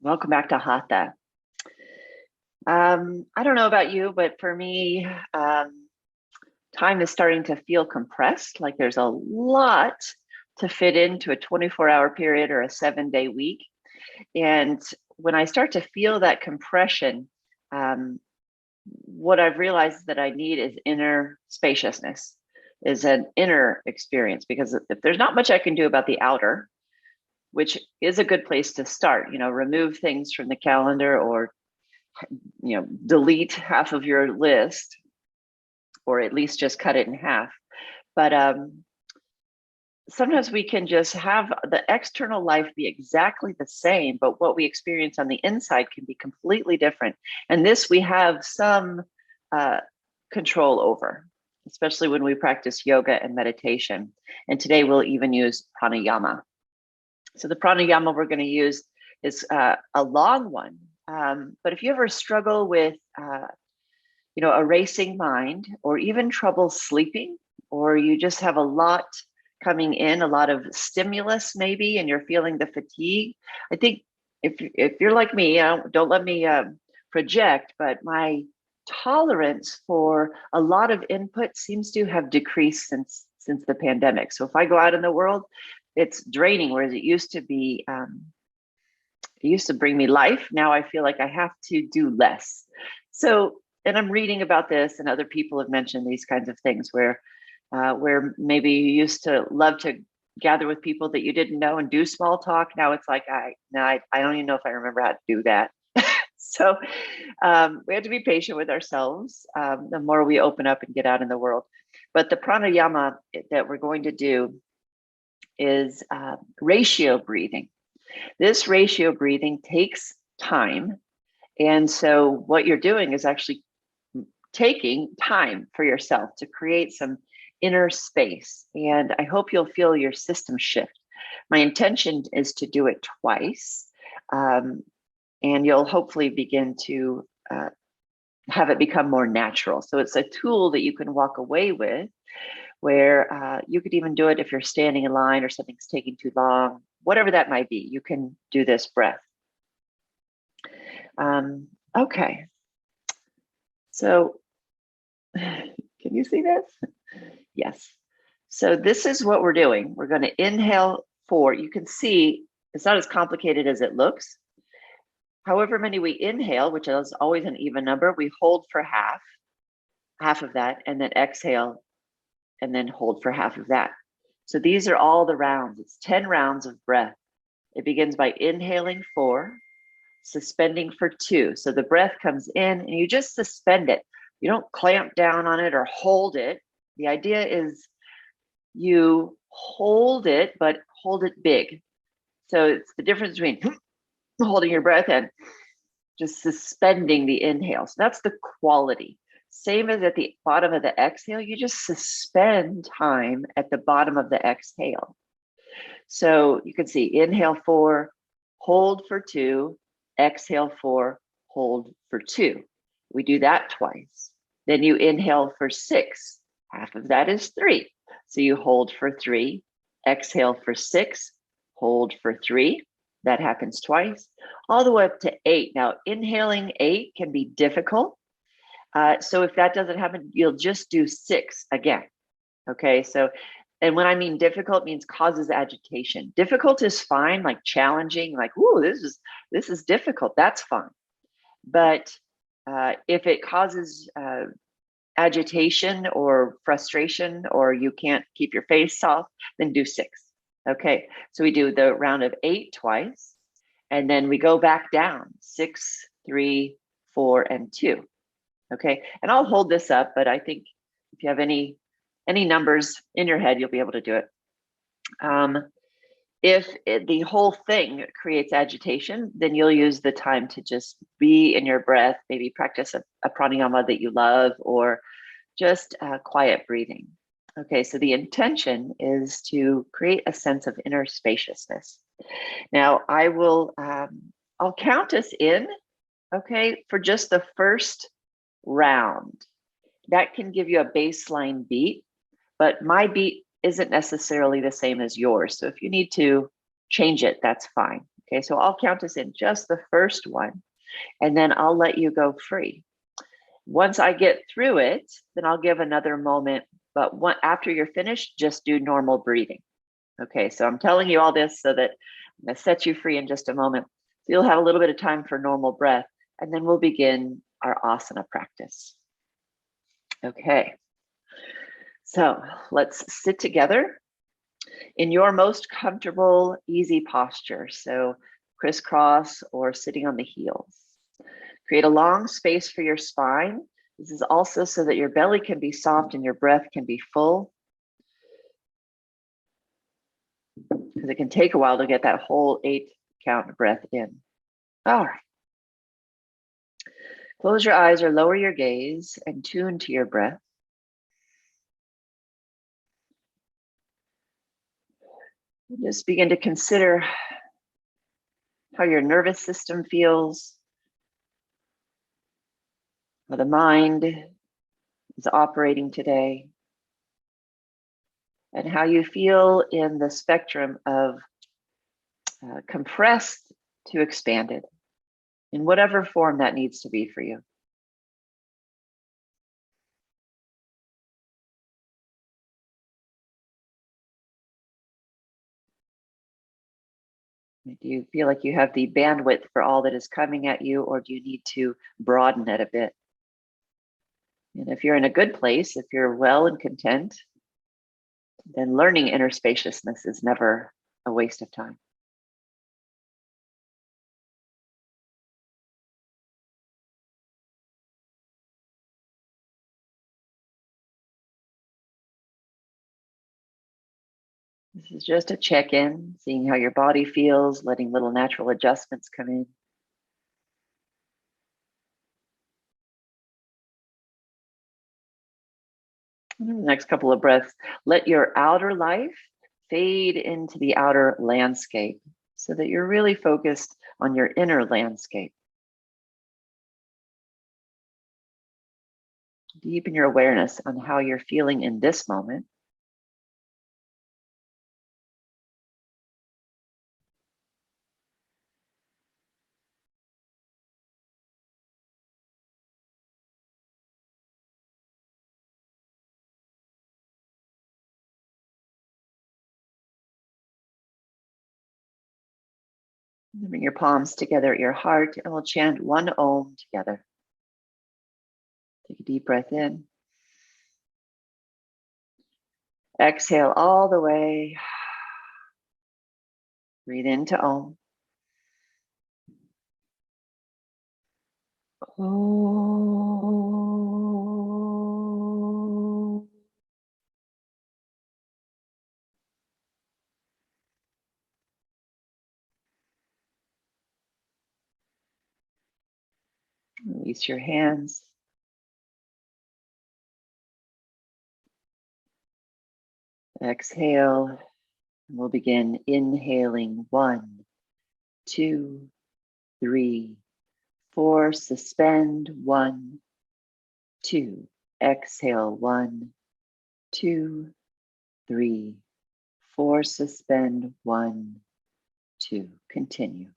Welcome back to Hatha. I don't know about you, but for me, time is starting to feel compressed. Like there's a lot to fit into a 24-hour period or a 7-day week. And when I start to feel that compression, what I've realized that I need is inner spaciousness, is an inner experience. Because if there's not much I can do about the outer, which is a good place to start, remove things from the calendar or delete half of your list, or at least just cut it in half. But sometimes we can just have the external life be exactly the same, but what we experience on the inside can be completely different. And this we have some control over, especially when we practice yoga and meditation. And today we'll even use pranayama. So the pranayama we're going to use is a long one. But if you ever struggle with, a racing mind, or even trouble sleeping, or you just have a lot coming in, a lot of stimulus maybe, and you're feeling the fatigue, I think if you're like me, don't let me project, but my tolerance for a lot of input seems to have decreased since the pandemic. So if I go out in the world, it's draining, whereas it used to be. It used to bring me life. Now I feel like I have to do less. So, and I'm reading about this, and other people have mentioned these kinds of things where maybe you used to love to gather with people that you didn't know and do small talk. Now it's like, I don't even know if I remember how to do that. So we have to be patient with ourselves the more we open up and get out in the world. But the pranayama that we're going to do is ratio breathing. This ratio breathing takes time. And so what you're doing is actually taking time for yourself to create some inner space. And I hope you'll feel your system shift. My intention is to do it twice. And you'll hopefully begin to have it become more natural. So it's a tool that you can walk away with, where you could even do it if you're standing in line or something's taking too long, whatever that might be. You can do this breath. Okay. So can you see this? Yes. So this is what we're doing. We're going to inhale 4. You can see it's not as complicated as it looks. However many we inhale, which is always an even number, we hold for half of that, and then exhale, and then hold for half of that. So these are all the rounds. It's 10 rounds of breath. It begins by inhaling 4, suspending for 2. So the breath comes in and you just suspend it. You don't clamp down on it or hold it. The idea is you hold it, but hold it big. So it's the difference between holding your breath and just suspending the inhale. So that's the quality. Same as at the bottom of the exhale, you just suspend time at the bottom of the exhale. So you can see inhale 4, hold for 2, exhale 4, hold for 2. We do that twice. Then you inhale for 6. Half of that is 3. So you hold for 3, exhale for 6, hold for 3. That happens twice, all the way up to 8. Now, inhaling 8 can be difficult. So if that doesn't happen, you'll just do 6 again. Okay, so, and when I mean difficult, means causes agitation. Difficult is fine, like challenging, like, ooh, this is difficult, that's fine. But if it causes agitation or frustration, or you can't keep your face soft, then do 6. Okay, so we do the round of 8 twice, and then we go back down 6, 3, 4, and 2. Okay, and I'll hold this up, but I think if you have any numbers in your head, you'll be able to do it. If the whole thing creates agitation, then you'll use the time to just be in your breath, maybe practice a pranayama that you love, or just quiet breathing. Okay, so the intention is to create a sense of inner spaciousness. Now, I'll count us in, okay, for just the first round. That can give you a baseline beat, but my beat isn't necessarily the same as yours. So if you need to change it, that's fine. Okay, so I'll count us in just the first one, and then I'll let you go free. Once I get through it, then I'll give another moment, but after you're finished, just do normal breathing. Okay, so I'm telling you all this so that I'm going to set you free in just a moment. So you'll have a little bit of time for normal breath, and then we'll begin our asana practice. Okay, so let's sit together in your most comfortable, easy posture. So crisscross or sitting on the heels. Create a long space for your spine. This is also so that your belly can be soft and your breath can be full, because it can take a while to get that whole 8 count breath in. All right. Close your eyes or lower your gaze and tune to your breath. Just begin to consider how your nervous system feels, how the mind is operating today, and how you feel in the spectrum of compressed to expanded, in whatever form that needs to be for you. Do you feel like you have the bandwidth for all that is coming at you, or do you need to broaden it a bit? And if you're in a good place, if you're well and content, then learning inner spaciousness is never a waste of time. This is just a check-in, seeing how your body feels, letting little natural adjustments come in. And in the next couple of breaths, let your outer life fade into the outer landscape so that you're really focused on your inner landscape. Deepen your awareness on how you're feeling in this moment. Bring your palms together at your heart, and we'll chant one Om together. Take a deep breath in. Exhale all the way. Breathe into Om. Om. Release your hands. Exhale. And we'll begin inhaling 1, 2, 3, 4. Suspend 1, 2. Exhale 1, 2, 3, 4. Suspend 1, 2. Continue.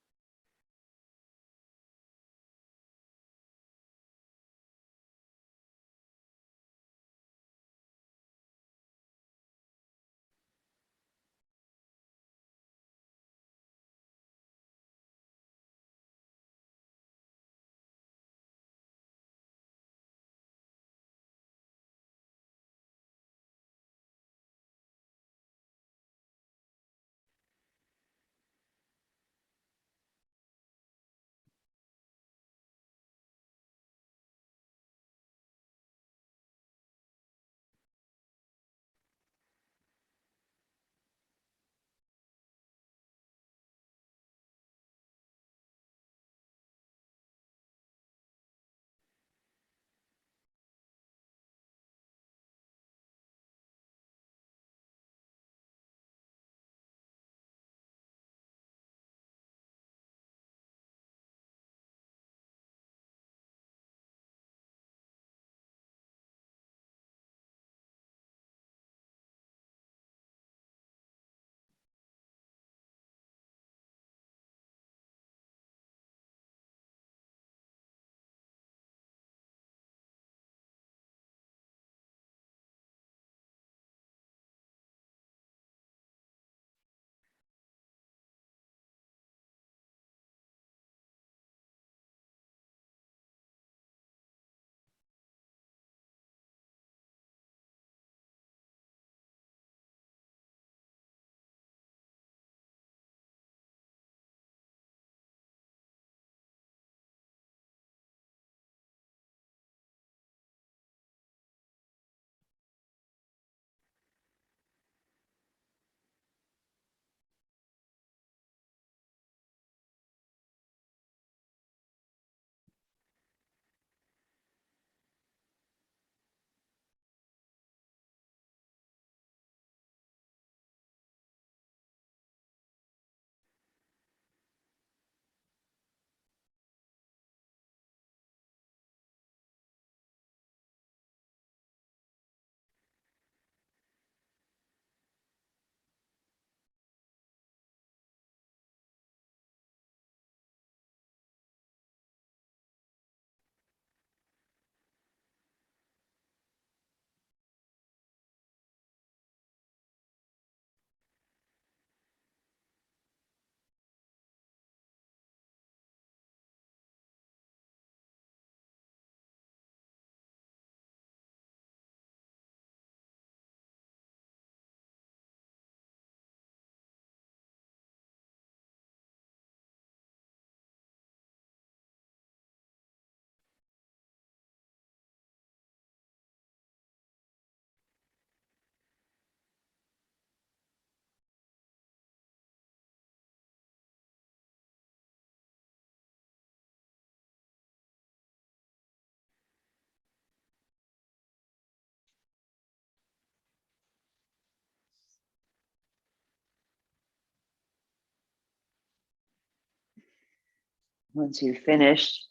Once you've finished,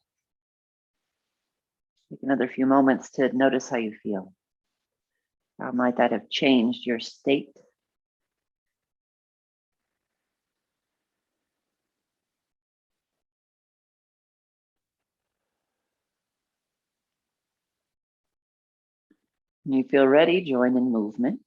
take another few moments to notice how you feel. How might that have changed your state? When you feel ready, join in movement.